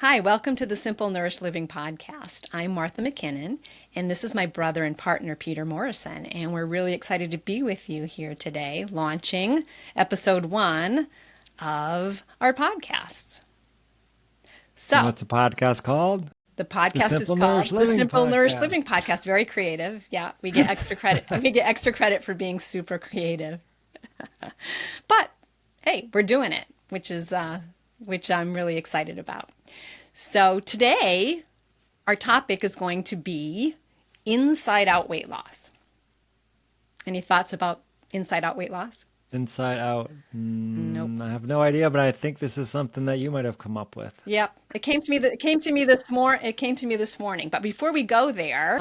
Hi, welcome to the Simple Nourished Living podcast. I'm Martha McKinnon, and this is my brother and partner, Peter Morrison. And we're really excited to be with you here today, launching episode 1 of our podcasts. And So, what's the podcast called? the The podcast is Simple called Nourished the Living Simple Nourished Podcast. Living Podcast. Very creative. Yeah, we get extra credit. We get extra credit for being super creative. But hey, we're doing it, which I'm really excited about. So today, our topic is going to be inside out weight loss. Any thoughts about inside out weight loss? Inside Out. Nope. I have no idea, but I think this is something that you might have come up with. Yep. It came to me this morning. But before we go there,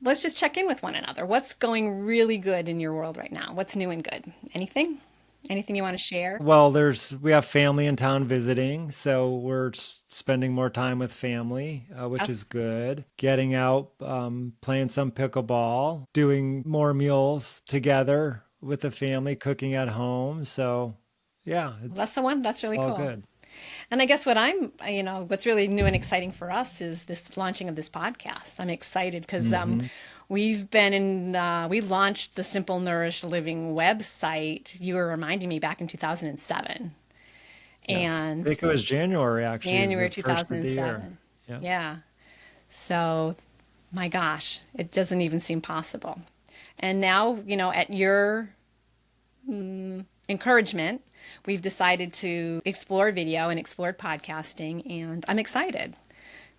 let's just check in with one another. What's going really good in your world right now? What's new and good? Anything? Anything you want to share? Well, we have family in town visiting, so we're spending more time with family, which is That's good. Getting out, playing some pickleball, doing more meals together with the family, cooking at home. So, yeah, that's the one. That's it's really all cool. good. And I guess what's really new and exciting for us is this launching of this podcast. I'm excited because Hmm. we launched the Simple Nourished Living website. You were reminding me back in 2007 Yes, I and think it was January actually, January the first of the year. 2007. Yeah. Yeah. So, my gosh, it doesn't even seem possible. And now, at your encouragement, we've decided to explore video and explore podcasting, and I'm excited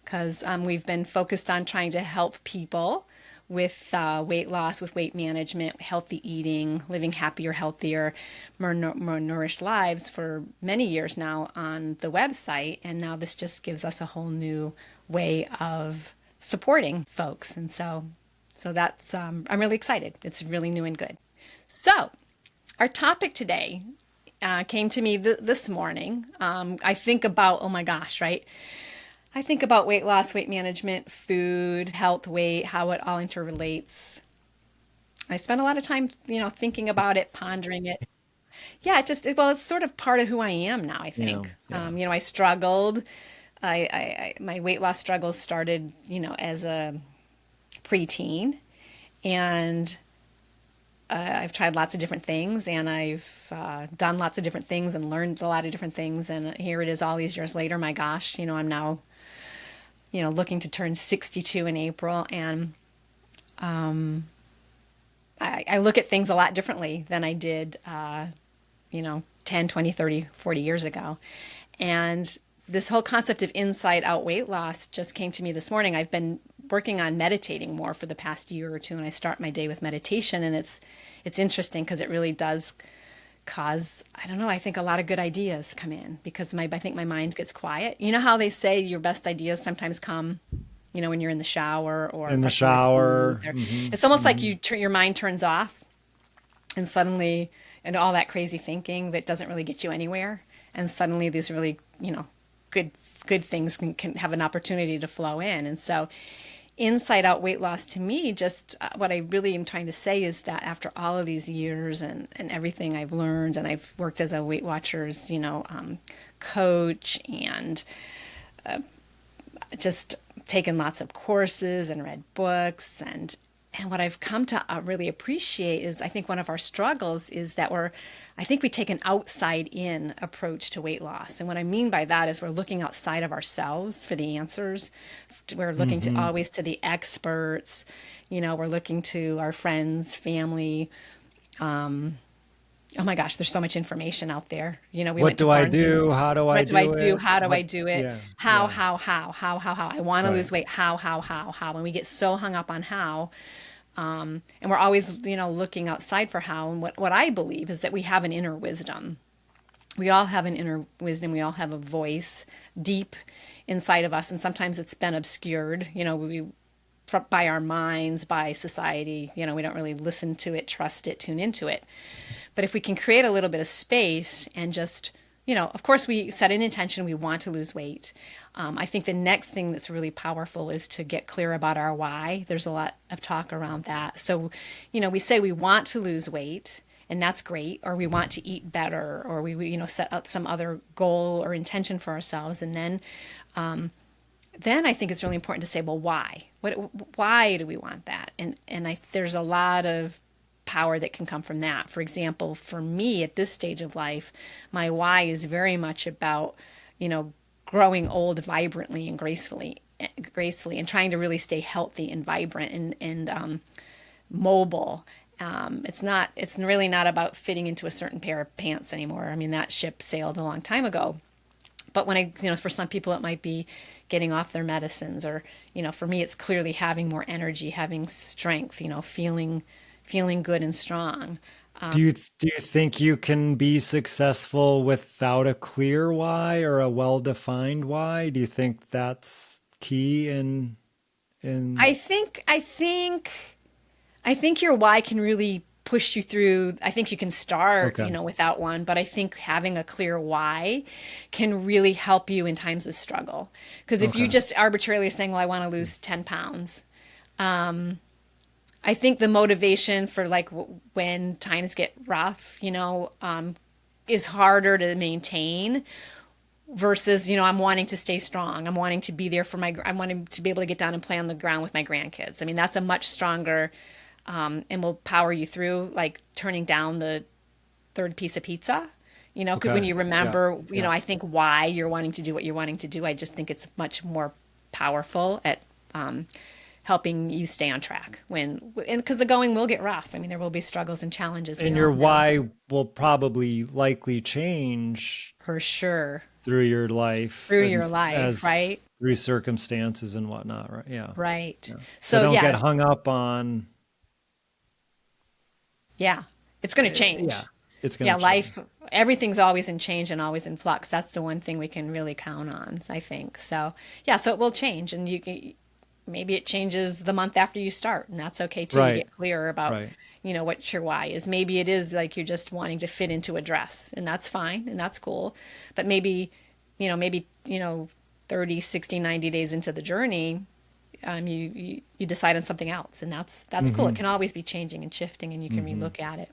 because we've been focused on trying to help people with weight loss, with weight management, healthy eating, living happier, healthier, more nourished lives for many years now on the website. And now this just gives us a whole new way of supporting folks. And so that's, I'm really excited. It's really new and good. So, our topic today came to me this morning. I think about, oh my gosh, right? I think about weight loss, weight management, food, health, weight, how it all interrelates. I spend a lot of time, thinking about it, pondering it. Yeah, it's sort of part of who I am now, I Yeah. think. Yeah. I struggled. My weight loss struggles started, as a preteen. And I've tried lots of different things and I've done lots of different things and learned a lot of different things. And here it is all these years later. My gosh, I'm now, looking to turn 62 in April. And I look at things a lot differently than I did, 10, 20, 30, 40 years ago. And this whole concept of inside out weight loss just came to me this morning. I've been working on meditating more for the past year or two, and I start my day with meditation, and it's interesting because it really does cause, I don't know, I think a lot of good ideas come in because I think my mind gets quiet. You know how they say your best ideas sometimes come, when you're in the shower or In the brushing your teeth, shower. or Hmm. it's almost like Hmm. your mind turns off and suddenly, and all that crazy thinking that doesn't really get you anywhere, and suddenly these really, good good things can have an opportunity to flow in. And so inside out weight loss to me, just what I really am trying to say is that after all of these years and everything I've learned, and I've worked as a Weight Watchers, coach, and just taken lots of courses and read books, and what I've come to really appreciate is I think one of our struggles is that I think we take an outside in approach to weight loss. And what I mean by that is we're looking outside of ourselves for the answers. We're looking to Hmm. always to the experts, we're looking to our friends, family. Oh my gosh, there's so much information out there. We What went to do I Barnes and do? How do I what do I do do? it? How do I What? do it? Yeah. How, Yeah. how? I want to Right. lose weight. How? And we get so hung up on how. And we're always, looking outside for how. And what I believe is that we have an inner wisdom. We all have an inner wisdom. We all have a voice deep inside of us. And sometimes it's been obscured, by our minds, by society. We don't really listen to it, trust it, tune into it. But if we can create a little bit of space and just, of course, we set an intention, we want to lose weight. I think the next thing that's really powerful is to get clear about our why. There's a lot of talk around that. So, we say we want to lose weight. and that's great, or we want to eat better, or we set up some other goal or intention for ourselves. And then I think it's really important to say, well, why? Why do we want that? And there's a lot of power that can come from that. For example, for me at this stage of life, my why is very much about, growing old vibrantly and gracefully, and trying to really stay healthy and vibrant and mobile. It's really not about fitting into a certain pair of pants anymore. I mean, that ship sailed a long time ago. But for some people, it might be getting off their medicines, or, for me, it's clearly having more energy, having strength, feeling good and strong. Do you think you can be successful without a clear why or a well-defined why? Do you think that's key in I think, I think, I think your why can really push you through. I think you can start, Okay. without one, but I think having a clear why can really help you in times of struggle. Because if you Okay. just arbitrarily saying, well, I want to lose 10 pounds, I think the motivation for like when times get rough, is harder to maintain versus, I'm wanting to stay strong. I'm wanting to be there for I'm wanting to be able to get down and play on the ground with my grandkids. I mean, that's a much stronger, and will power you through like turning down the third piece of pizza. 'Cause when Okay. you Yeah. remember, Yeah. I think why you're wanting to do what you're wanting to do, I just think it's much more powerful at helping you stay on track and because the going will get rough. I mean, there will be struggles and challenges. We And all your know why will probably likely change for sure through your life through and your life, as right? through circumstances and whatnot, right? Yeah. Right. Yeah. So So don't get yeah, hung up on, yeah, it's going to yeah, change. it's going Yeah, to change. life, everything's always in change and always in flux. That's the one thing we can really count on, I think. So yeah, so it will change, and maybe it changes the month after you start, and that's okay too. You Right. get clearer about, Right. what your why is. Maybe it is like you're just wanting to fit into a dress, and that's fine and that's cool. But maybe 30, 60, 90 days into the journey, you decide on something else, and that's cool. It Hmm. can always be changing and shifting, and you can Hmm. relook at it.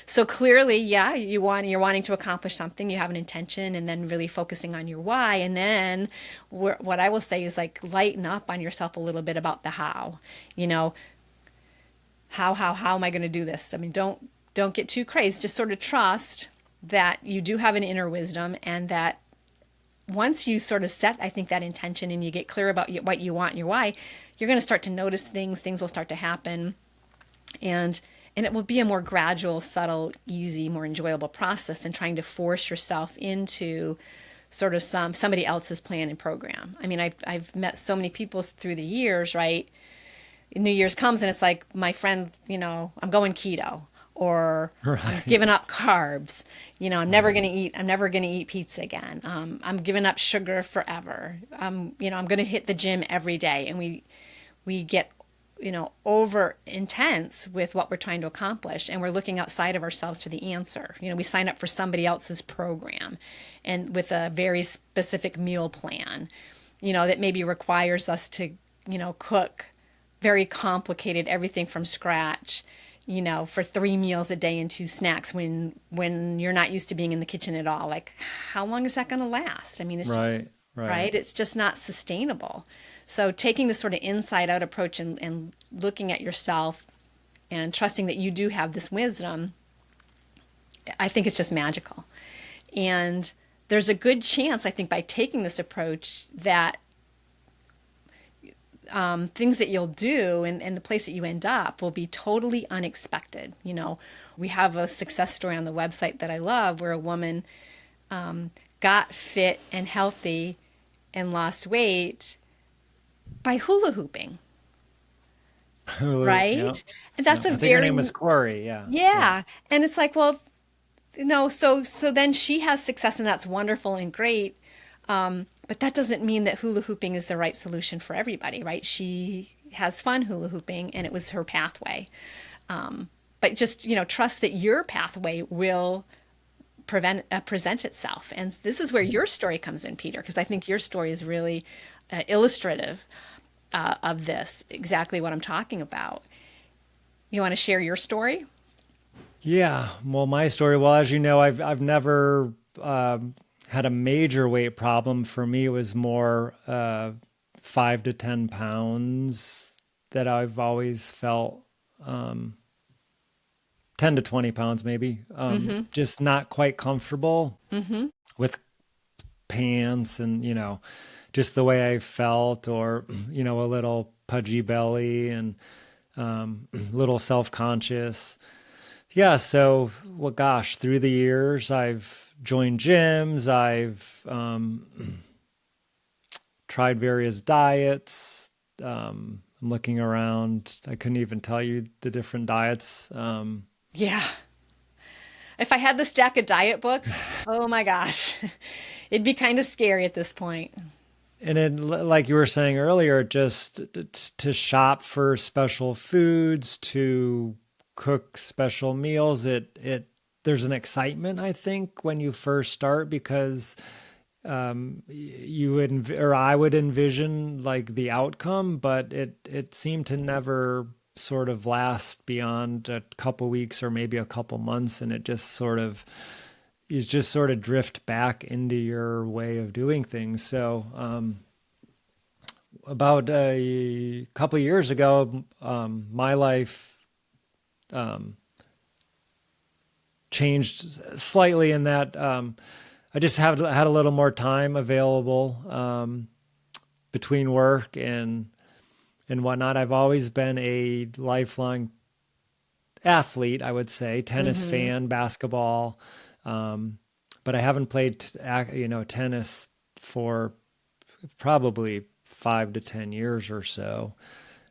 So clearly, yeah, you're wanting to accomplish something, you have an intention, and then really focusing on your why. And then what I will say is like lighten up on yourself a little bit about the how. You know, how am I going to do this? I mean, don't get too crazy. Just sort of trust that you do have an inner wisdom, and that once you sort of set, I think, that intention and you get clear about what you want and your why, you're going to start to notice things will start to happen, and it will be a more gradual, subtle, easy, more enjoyable process than trying to force yourself into sort of somebody else's plan and program. I mean, I've met so many people through the years, right? New Year's comes and it's like, my friend, I'm going keto, or I'm Right. giving up carbs. Right. I'm never going to eat pizza again. I'm giving up sugar forever. I'm going to hit the gym every day. And we get, over intense with what we're trying to accomplish. And we're looking outside of ourselves for the answer. We sign up for somebody else's program and with a very specific meal plan, that maybe requires us to, cook very complicated everything from scratch, for 3 meals a day and 2 snacks when you're not used to being in the kitchen at all. Like, how long is that going to last? I mean, it's Right. Right. right. It's just not sustainable. So taking this sort of inside out approach and looking at yourself and trusting that you do have this wisdom, I think it's just magical. And there's a good chance, I think, by taking this approach that things that you'll do and the place that you end up will be totally unexpected. We have a success story on the website that I love where a woman got fit and healthy and lost weight by hula hooping, Hulu. Yeah. right? And Yeah. that's a I think her very, name was Corey. Yeah. Yeah. yeah. And it's like, well, no, so then she has success and that's wonderful and great. But that doesn't mean that hula hooping is the right solution for everybody, right? She has fun hula hooping and it was her pathway. But just, trust that your pathway will present itself. And this is where your story comes in, Peter, because I think your story is really illustrative of this, exactly what I'm talking about. You want to share your story? Yeah. Well, my story, well, as you know, I've never had a major weight problem. For me, it was more 5 to 10 pounds that I've always felt, um, 10 to 20 pounds maybe, Mm-hmm. just not quite comfortable Mm-hmm. with pants and, just the way I felt, or, a little pudgy belly and little self conscious. Yeah. So, well, gosh, through the years, I've joined gyms. I've tried various diets. I'm looking around. I couldn't even tell you the different diets. Yeah. If I had the stack of diet books, oh my gosh, it'd be kind of scary at this point. And it, like you were saying earlier, just to shop for special foods, to cook special meals, there's an excitement, I think, when you first start, because you would, or I would envision like the outcome, but it seemed to never sort of last beyond a couple weeks or maybe a couple months, and it just sort of, you just sort of drift back into your way of doing things. So about a couple years ago, my life um, changed slightly in that I just had a little more time available between work and whatnot. I've always been a lifelong athlete, I would say, tennis Mm-hmm. fan, basketball, but I haven't played tennis for probably 5 to 10 years or so.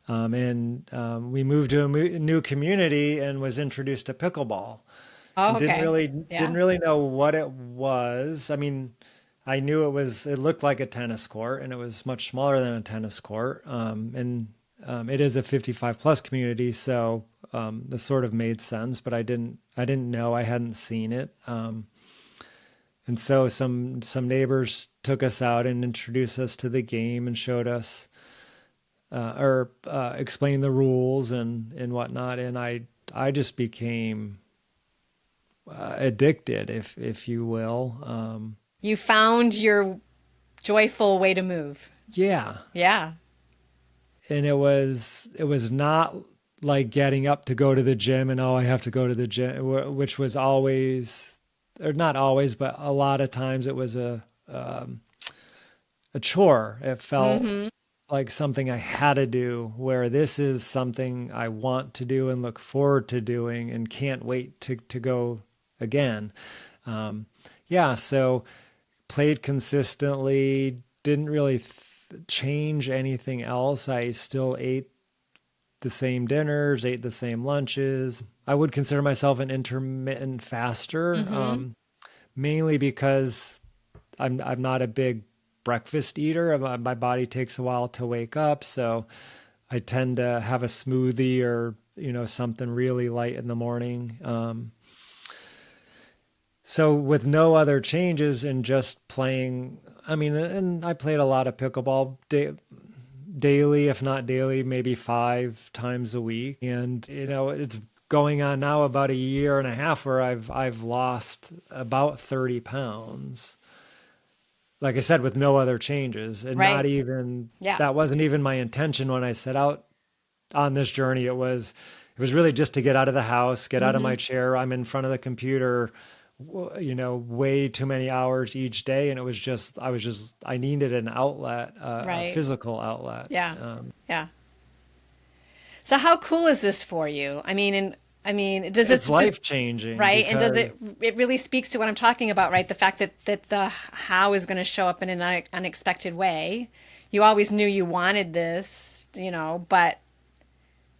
And we moved to a new community and was introduced to pickleball, Oh, and okay. didn't Yeah. really know what it was. I mean, I knew it looked like a tennis court, and it was much smaller than a tennis court. And it is a 55 plus community, so this sort of made sense. But I didn't know, I hadn't seen it. And so some neighbors took us out and introduced us to the game and showed us or explained the rules and whatnot. And I just became addicted, if you will. You found your joyful way to move. Yeah, Yeah. and it was not like getting up to go to the gym and, oh, I have to go to the gym, which was always, or not always, but a lot of times it was a chore. It felt Mm-hmm. like something I had to do, where this is something I want to do and look forward to doing and can't wait to go again. Um, yeah, so played consistently, didn't really change anything else. I still ate the same dinners, ate the same lunches. I would consider myself an intermittent faster, Mm-hmm. mainly because I'm not a big breakfast eater. My body takes a while to wake up, so I tend to have a smoothie or something really light in the morning. So with no other changes and just playing, I mean, and I played a lot of pickleball daily, if not daily, maybe 5 times a week. And it's going on now about a year and a half where I've lost about 30 pounds. Like I said, with no other changes, and not Right. even, Yeah. that wasn't even my intention when I set out on this journey. It was really just to get out of the house, get out of Mm-hmm. my chair. I'm in front of the computer, way too many hours each day. And I needed an outlet, a Right. physical outlet. Yeah. Yeah. So how cool is this for you? I mean, does it It's just life changing right? And does because, it really speaks to what I'm talking about, right? The fact that the how is going to show up in an unexpected way. You always knew you wanted this, but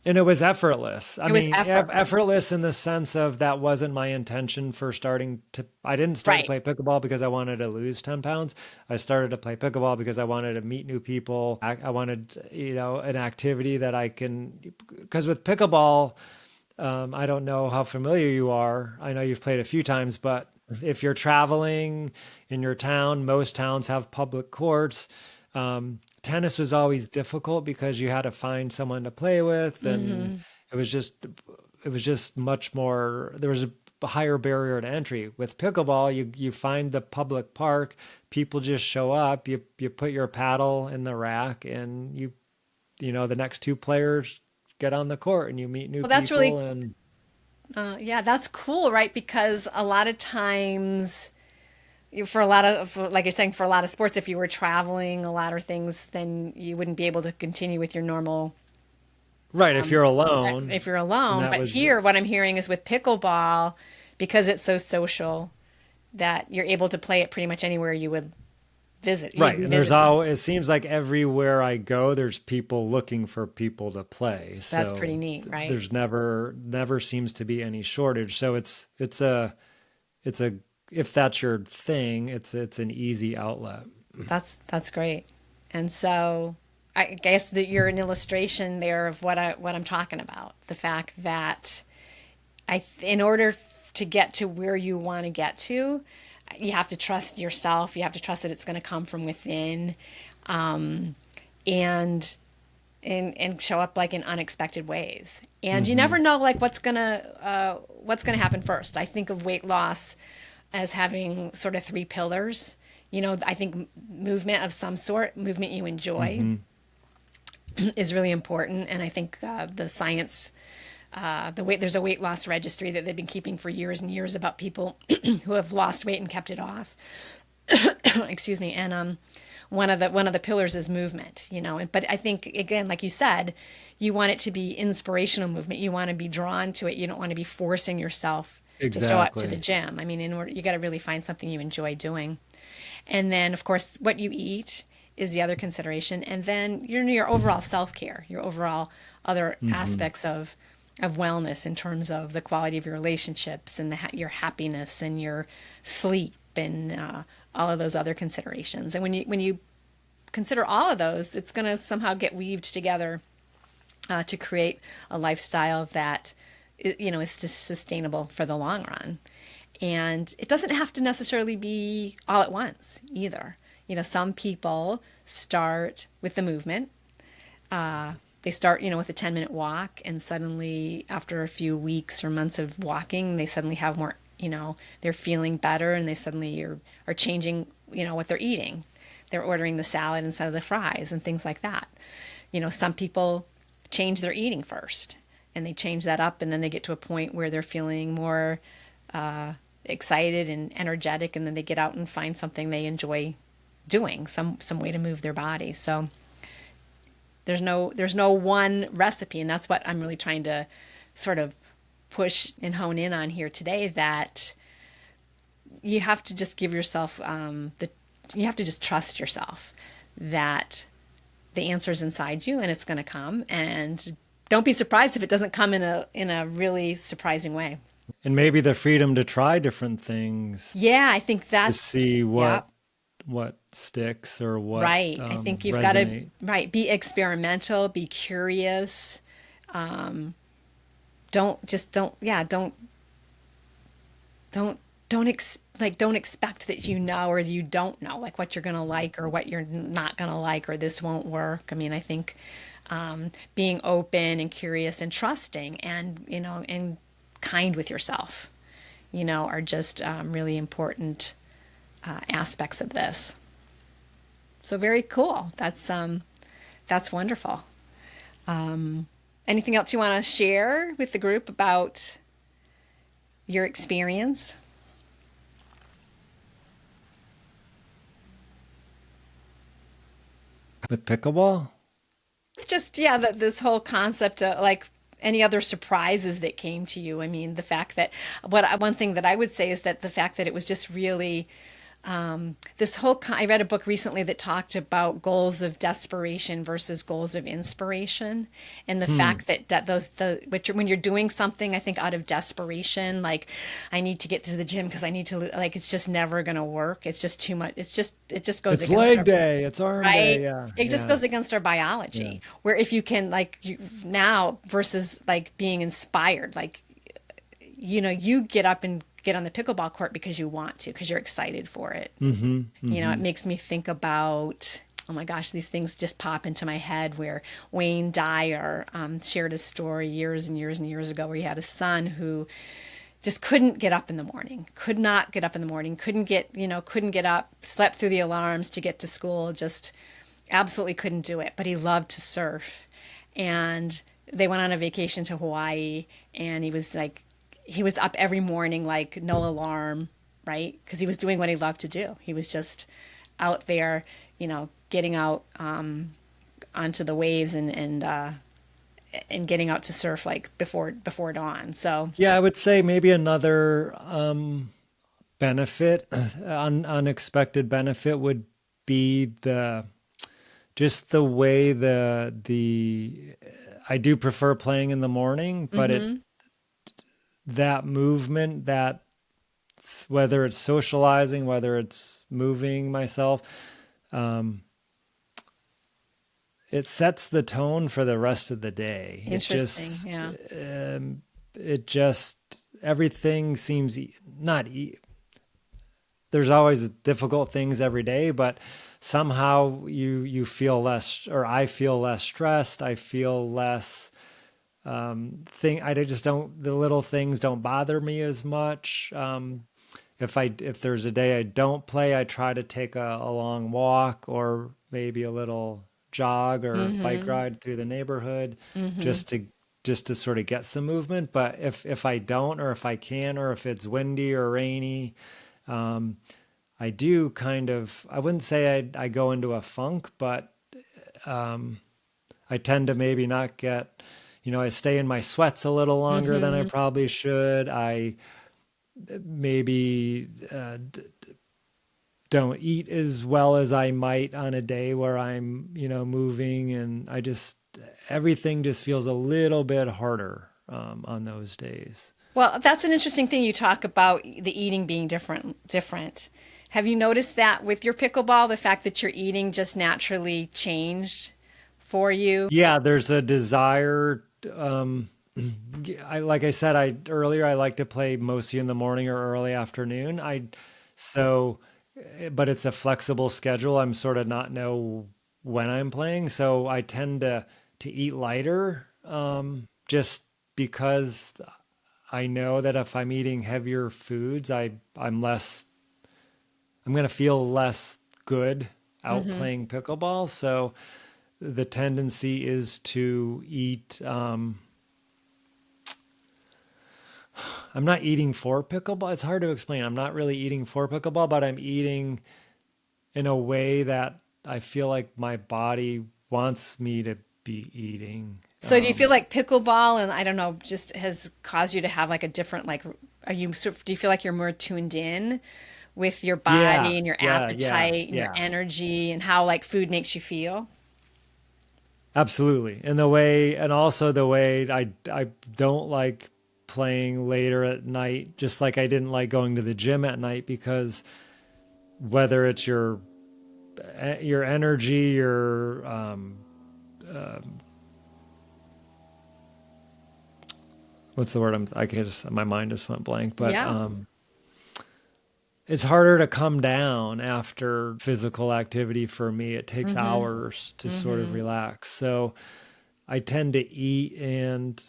and it was effortless. I it was mean, effortless. effortless in the sense of that wasn't my intention for I didn't start to Right. play pickleball because I wanted to lose 10 pounds. I started to play pickleball because I wanted to meet new people. I wanted, an activity that I can, because with pickleball, I don't know how familiar you are. I know you've played a few times, but if you're traveling in your town, most towns have public courts. Tennis was always difficult because you had to find someone to play with, and Mm-hmm. it was just it was just much more, there was a higher barrier to entry. With pickleball, you find the public park, people just show up, you put your paddle in the rack, and the next two players get on the court, and you meet new Well, that's people. really, And yeah, that's cool, right? Because a lot of times, for a lot of, like you're saying, for a lot of sports, if you were traveling a lot or things, then you wouldn't be able to continue with your normal right, if you're alone, if you're and alone. that But was here, what I'm hearing is with pickleball, because it's so social, that you're able to play it pretty much anywhere you would visit. You'd right. be And there's visiting. all, it seems like everywhere I go, there's people looking for people to play. That's pretty So neat, right? there's never seems to be any shortage. So it's a if that's your thing, it's an easy outlet. That's great. And so I guess that you're an illustration there of what I'm talking about. The fact that in order to get to where you want to get to, you have to trust yourself. You have to trust that it's going to come from within, and and show up like in unexpected ways. And you never know like what's gonna happen first. I think of weight loss as having sort of three pillars. I think movement of some sort, movement you enjoy, is really important. And I think the science, there's a weight loss registry that they've been keeping for years and years about people who have lost weight and kept it off. Excuse me. And one of the pillars is movement. But I think, again, like you said, you want it to be inspirational movement. You want to be drawn to it. You don't want to be forcing yourself to show up to the Exactly. gym. I mean, in order, you got to really find something you enjoy doing. And then, of course, what you eat is the other consideration. And then your overall self-care, your overall other aspects of wellness in terms of the quality of your relationships and your happiness and your sleep and all of those other considerations. And when you consider all of those, it's going to somehow get weaved together to create a lifestyle that is sustainable for the long run. And it doesn't have to necessarily be all at once either. Some people start with the movement. They start, with a 10-minute walk, and suddenly after a few weeks or months of walking, they suddenly have more, they're feeling better, and they suddenly are changing, what they're eating. They're ordering the salad instead of the fries and things like that. Some people change their eating first, and they change that up, and then they get to a point where they're feeling more excited and energetic, and then they get out and find something they enjoy doing, some way to move their body. So there's no one recipe, and that's what I'm really trying to sort of push and hone in on here today, that you have to just give yourself you have to just trust yourself that the answer's inside you and it's going to come, and don't be surprised if it doesn't come in a really surprising way. And maybe the freedom to try different things Yeah, I think to that's, see yeah, what sticks or what right. I think you've got to, resonate. right, be experimental, be curious. Don't expect that or you don't know like what you're going to like or what you're not going to like, or this won't work. I mean, I think being open and curious and trusting and kind with yourself, are just really important aspects of this. So very cool. That's wonderful. Anything else you want to share with the group about your experience? With pickleball? It's just, yeah, this whole concept of like any other surprises that came to you. I mean, the fact that one thing that I would say is that the fact that it was just really I read a book recently that talked about goals of desperation versus goals of inspiration, and the fact that when you're doing something, I think out of desperation, like I need to get to the gym because I need to, like, it's just never going to work. It's just too much. It just goes It's against leg our, day, it's arm day, right. yeah. It just Yeah. goes against our Yeah. biology. Where if you can, like, now versus like being inspired, like, you get up and get on the pickleball court because you want to, because you're excited for it. It makes me think about oh my gosh, these things just pop into my head where Wayne Dyer shared a story years and years and years ago where he had a son who just couldn't get up in the morning, could not get up in the morning, couldn't get up, slept through the alarms to get to school, just absolutely couldn't do it. But he loved to surf. And they went on a vacation to Hawaii, and he was up every morning, like no alarm, right? Because he was doing what he loved to do. He was just out there, getting out onto the waves and getting out to surf like before dawn. So Yeah, I would say maybe another benefit, unexpected benefit would be the way the I do prefer playing in the morning, but that movement, that whether it's socializing, whether it's moving myself, um, it sets the tone for the rest of the day. interesting. Yeah. It just everything seems not. There's always difficult things every day, but somehow you feel less, or I feel less stressed. I feel less I just don't, the little things don't bother me as much. If there's a day I don't play, I try to take a long walk or maybe a little jog or bike ride through the neighborhood just to sort of get some movement. But if I don't, or if I can, or if it's windy or rainy, um, I do kind of, I wouldn't say I go into a funk, but I tend to maybe not get, I stay in my sweats a little longer than I probably should. I maybe don't eat as well as I might on a day where I'm, moving, and everything just feels a little bit harder on those days. Well, that's an interesting thing you talk about the eating being different. Have you noticed that with your pickleball, the fact that your eating just naturally changed for you? Yeah, there's a desire. Like I said, earlier, I like to play mostly in the morning or early afternoon. So, but it's a flexible schedule. I'm sort of not know when I'm playing, so I tend to eat lighter, just because I know that if I'm eating heavier foods, I'm going to feel less good out playing pickleball. So the tendency is to eat. I'm not eating for pickleball. It's hard to explain. I'm not really eating for pickleball, but I'm eating in a way that I feel like my body wants me to be eating. So do you feel like pickleball and I don't know, just has caused you to have like a different do you feel like you're more tuned in with your Yeah, body and your yeah, appetite and your yeah. energy and how like food makes you feel? Absolutely. And also the way I don't like playing later at night, just like I didn't like going to the gym at night, because whether it's your energy, your what's the word? I can just, my mind just went blank, but Yeah. it's harder to come down after physical activity for me. It takes hours to sort of relax. So I tend to eat and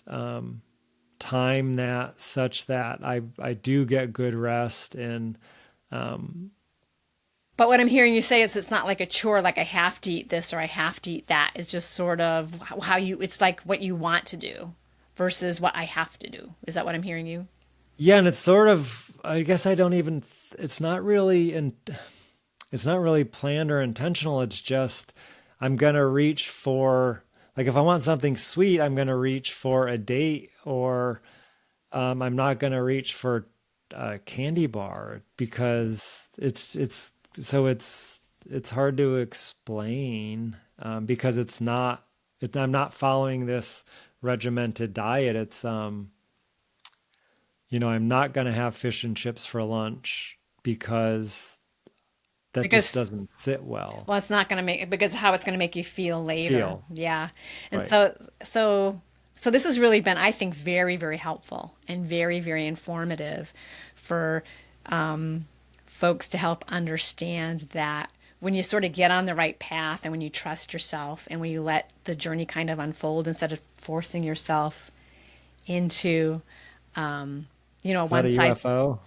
time that such that I do get good rest. And But what I'm hearing you say is it's not like a chore, like I have to eat this or I have to eat that. It's just sort of it's like what you want to do versus what I have to do. Is that what I'm hearing you? yeah, and it's sort of, I guess I don't even, it's not really, it's not really planned or intentional. It's just, I'm going to reach for, like, if I want something sweet, I'm going to reach for a date, or I'm not going to reach for a candy bar, because it's hard to explain, because I'm not following this regimented diet. I'm not going to have fish and chips for lunch, because that just Because doesn't sit well. Well, it's not going to make because how it's going to make you feel later. Feel, Yeah. And right. so this has really been, I think, very, very helpful and very, very informative for folks to help understand that when you sort of get on the right path and when you trust yourself and when you let the journey kind of unfold instead of forcing yourself into, Is that a one size. UFO?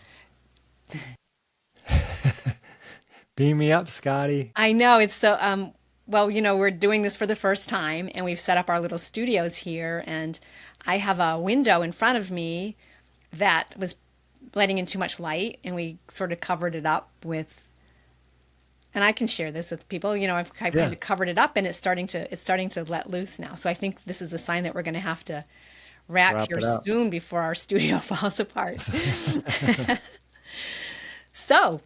Beam me up, Scotty. I know it's so, well, we're doing this for the first time and we've set up our little studios here. And I have a window in front of me that was letting in too much light and we sort of covered it up with, and I can share this with people. I've Yeah. kind of covered it up, and it's starting to let loose now. So I think this is a sign that we're going to have to wrap Wrap here it up. soon before our studio falls apart. So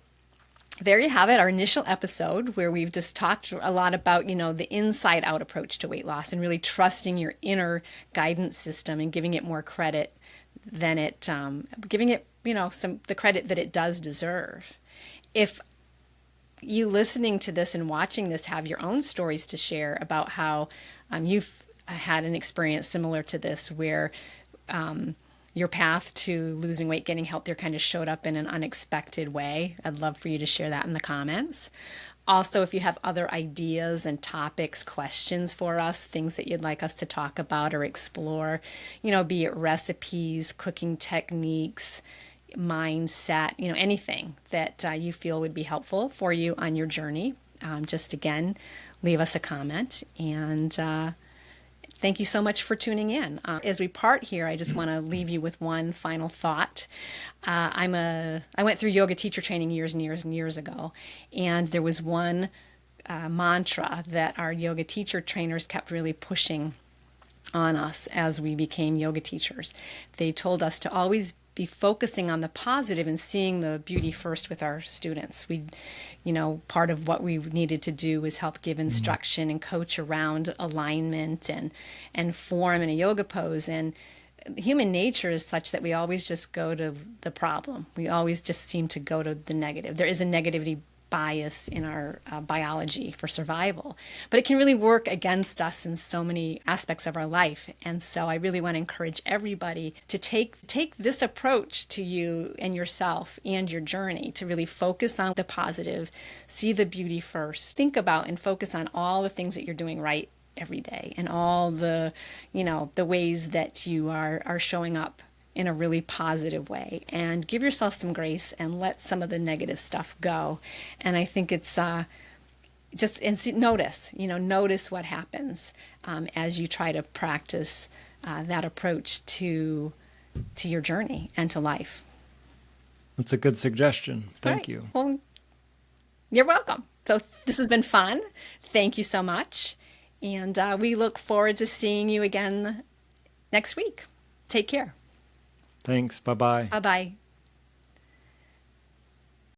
there you have it, our initial episode where we've just talked a lot about, the inside out approach to weight loss and really trusting your inner guidance system and giving it more credit than giving it, the credit that it does deserve. If you listening to this and watching this have your own stories to share about how you've had an experience similar to this where your path to losing weight, getting healthier kind of showed up in an unexpected way, I'd love for you to share that in the comments. Also, if you have other ideas and topics, questions for us, things that you'd like us to talk about or explore, be it recipes, cooking techniques, mindset, anything that you feel would be helpful for you on your journey, just again, leave us a comment. And thank you so much for tuning in. As we part here, I just want to leave you with one final thought. I went through yoga teacher training years and years and years ago, and there was one mantra that our yoga teacher trainers kept really pushing on us as we became yoga teachers. They told us to always be focusing on the positive and seeing the beauty first with our students. Part of what we needed to do was help give instruction and coach around alignment and form in a yoga pose. And human nature is such that we always just go to the problem. We always just seem to go to the negative. There is a negativity bias in our biology for survival, but it can really work against us in so many aspects of our life. And so I really want to encourage everybody to take this approach to you and yourself and your journey, to really focus on the positive, see the beauty first, think about and focus on all the things that you're doing right every day and all the the ways that you are showing up in a really positive way, and give yourself some grace and let some of the negative stuff go. And I think it's notice what happens as you try to practice that approach to your journey and to life. That's a good suggestion. Thank Right. you. Well, you're welcome. So this has been fun. Thank you so much. And we look forward to seeing you again next week. Take care. Thanks. Bye-bye. Bye-bye.